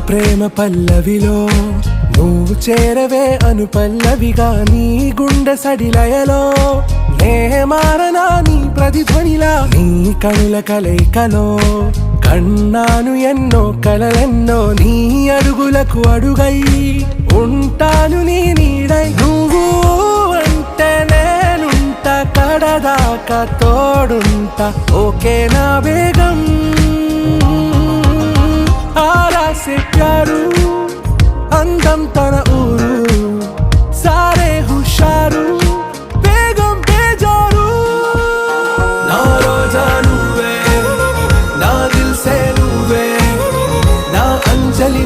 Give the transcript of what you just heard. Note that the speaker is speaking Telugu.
ప్రేమ పల్లవిలో నువ్వు చేరవే అను పల్లవిగా నీ గుండె సడిలయలో నే మారనా నీ ప్రతిధ్వనిలా నీ కనుల కలయికలో కన్నాను ఎన్నో కలలెన్నో నీ అడుగులకు అడుగై ఉంటాను నీ నీడై నువ్వు అంటే నేనుంట కడదాకా తోడుంటా ఓకే నా బేగం आरा से प्यारू अंदम तन ऊरू सारे हुशारू बेगम बेजारू ना रोजा नुवे ना दिल से नुवे ना अंजलि